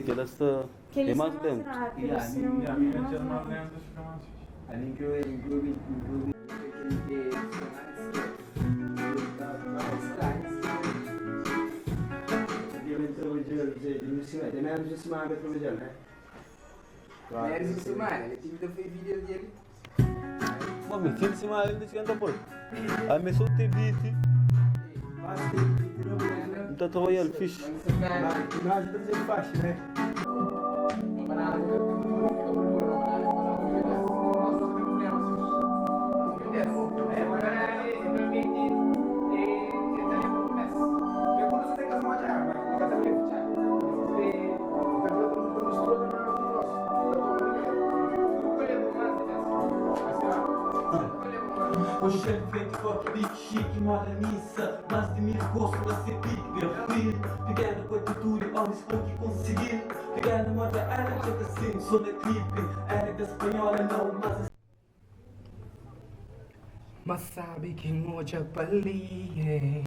Kelas memang dem. Iya, ini Jerman yang itu sudah masuk. Mami, film semua ini sekian tapur. Ame sote biti. Então Royal Fish. Nós estamos baixo, né? O chefe feito for big chique, moderniça. Mais de 1000 gostos pra ser big, meu filho. Pegar com atitude, ao expor que conseguir. Pegar na moda, era que assim, sou da clipe. Era da espanhola, não, mas sabe que moja pali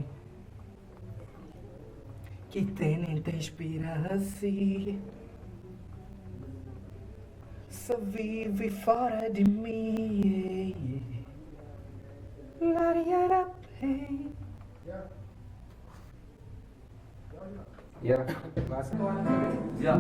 que tem te inspira assim. Só vive fora de mim. Ya, masuk ke mana? Ya,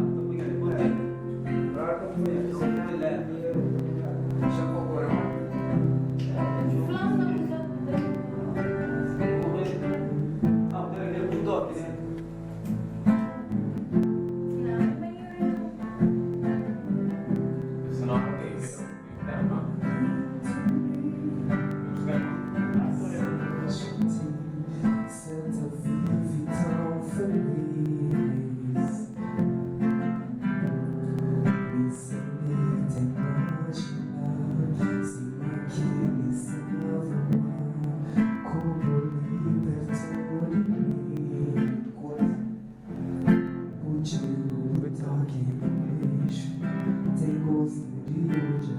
Tem gosto de hoje,